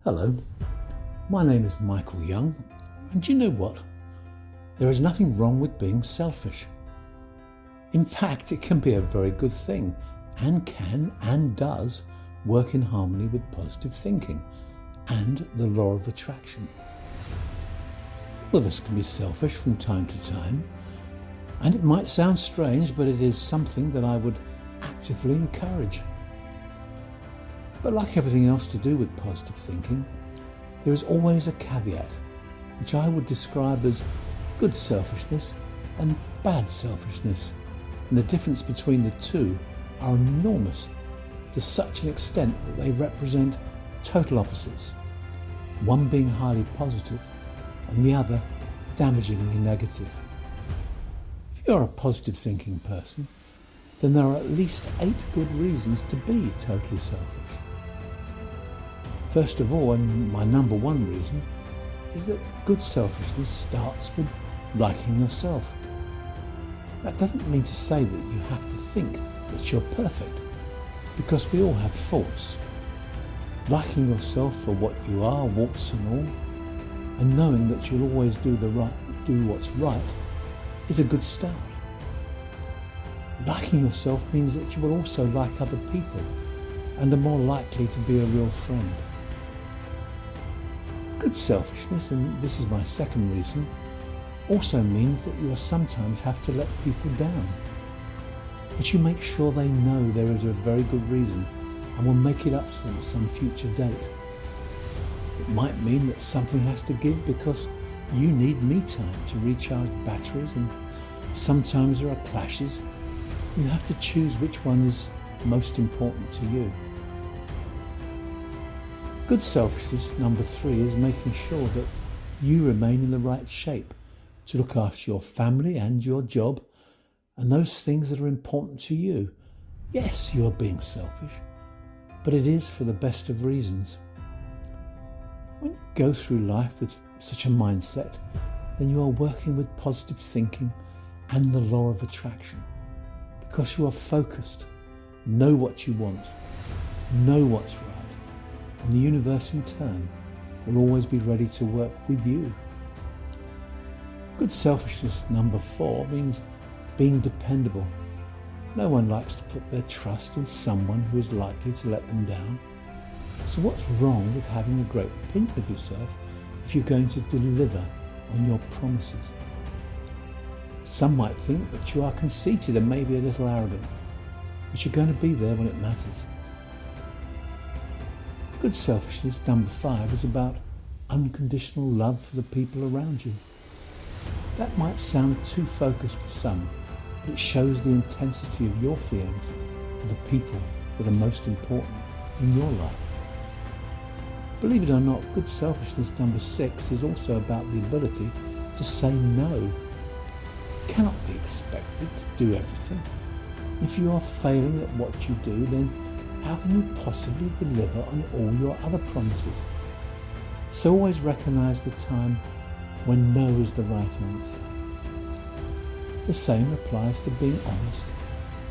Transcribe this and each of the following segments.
Hello, my name is Michael Young, and do you know what? There is nothing wrong with being selfish. In fact, it can be a very good thing and can and does work in harmony with positive thinking and the law of attraction. All of us can be selfish from time to time, and it might sound strange, but it is something that I would actively encourage. But like everything else to do with positive thinking, there is always a caveat, which I would describe as good selfishness and bad selfishness. And the difference between the two are enormous, to such an extent that they represent total opposites, one being highly positive and the other damagingly negative. If you're a positive thinking person, then there are at least 8 good reasons to be totally selfish. First of all, and my number one reason, is that good selfishness starts with liking yourself. That doesn't mean to say that you have to think that you're perfect, because we all have faults. Liking yourself for what you are, warts and all, and knowing that you'll always do what's right, is a good start. Liking yourself means that you will also like other people and are more likely to be a real friend. Good selfishness, and this is my second reason, also means that you will sometimes have to let people down. But you make sure they know there is a very good reason and will make it up to them at some future date. It might mean that something has to give because you need me time to recharge batteries, and sometimes there are clashes. You have to choose which one is most important to you. Good selfishness, number 3, is making sure that you remain in the right shape to look after your family and your job and those things that are important to you. Yes, you are being selfish, but it is for the best of reasons. When you go through life with such a mindset, then you are working with positive thinking and the law of attraction, because you are focused, know what you want, know what's right, and the universe in turn will always be ready to work with you. Good selfishness, number 4, means being dependable. No one likes to put their trust in someone who is likely to let them down. So what's wrong with having a great opinion of yourself if you're going to deliver on your promises? Some might think that you are conceited and maybe a little arrogant, but you're going to be there when it matters. Good selfishness, number 5, is about unconditional love for the people around you. That might sound too focused for some, but it shows the intensity of your feelings for the people that are most important in your life. Believe it or not, good selfishness, number 6, is also about the ability to say no. You cannot be expected to do everything. If you are failing at what you do, then how can you possibly deliver on all your other promises? So always recognise the time when no is the right answer. The same applies to being honest.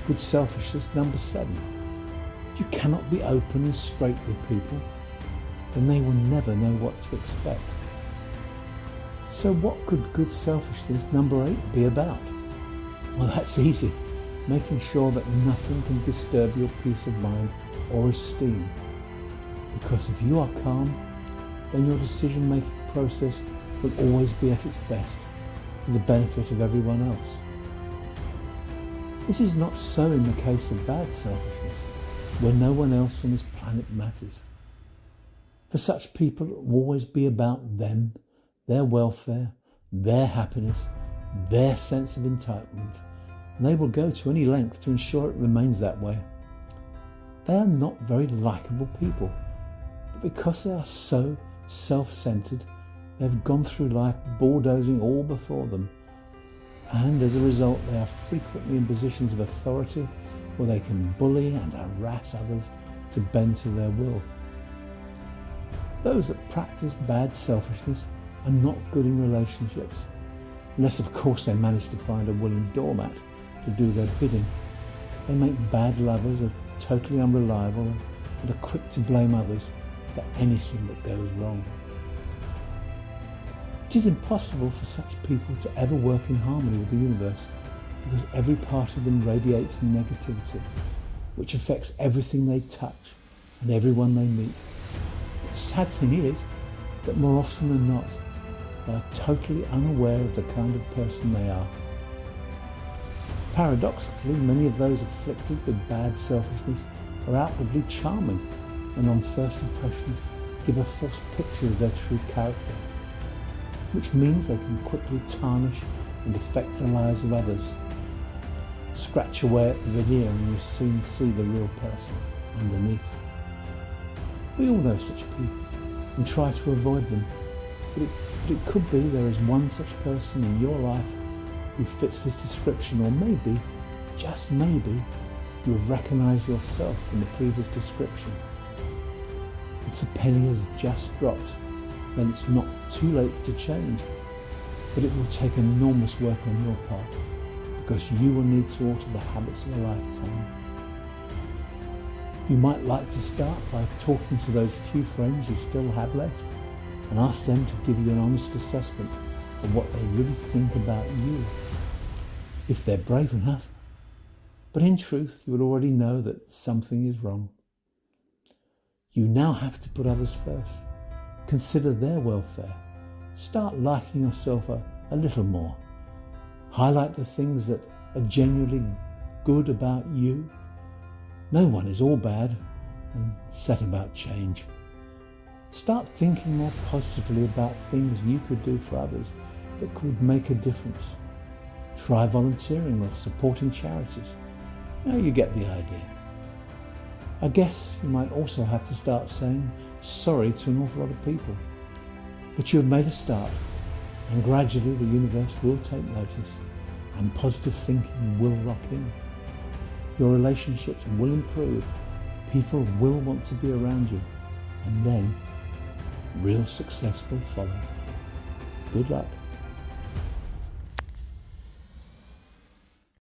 Good selfishness, number 7. You cannot be open and straight with people, then they will never know what to expect. So what could good selfishness, number 8, be about? Well, that's easy. Making sure that nothing can disturb your peace of mind or esteem. Because if you are calm, then your decision-making process will always be at its best for the benefit of everyone else. This is not so in the case of bad selfishness, where no one else on this planet matters. For such people, it will always be about them, their welfare, their happiness, their sense of entitlement, and they will go to any length to ensure it remains that way. They are not very likeable people, but because they are so self-centered, they have gone through life bulldozing all before them, and as a result they are frequently in positions of authority where they can bully and harass others to bend to their will. Those that practice bad selfishness are not good in relationships, unless of course they manage to find a willing doormat to do their bidding. They make bad lovers, are totally unreliable, and are quick to blame others, for anything that goes wrong. It is impossible for such people to ever work in harmony with the universe because every part of them radiates negativity, which affects everything they touch and everyone they meet. The sad thing is that more often than not, they are totally unaware of the kind of person they are. Paradoxically, many of those afflicted with bad selfishness are outwardly charming and on first impressions give a false picture of their true character, which means they can quickly tarnish and affect the lives of others. Scratch away at the veneer and you soon see the real person underneath. We all know such people and try to avoid them, but it could be there is one such person in your life who fits this description, or maybe, just maybe, you have recognised yourself in the previous description. If the penny has just dropped, then it's not too late to change, but it will take enormous work on your part because you will need to alter the habits of a lifetime. You might like to start by talking to those few friends you still have left and ask them to give you an honest assessment of what they really think about you, if they're brave enough. But in truth, you will already know that something is wrong. You now have to put others first. Consider their welfare. Start liking yourself a little more. Highlight the things that are genuinely good about you. No one is all bad, and set about change. Start thinking more positively about things you could do for others that could make a difference. Try volunteering or supporting charities. Now you get the idea. I guess you might also have to start saying sorry to an awful lot of people. But you have made a start, and gradually the universe will take notice and positive thinking will lock in. Your relationships will improve, people will want to be around you, and then real success will follow. Good luck.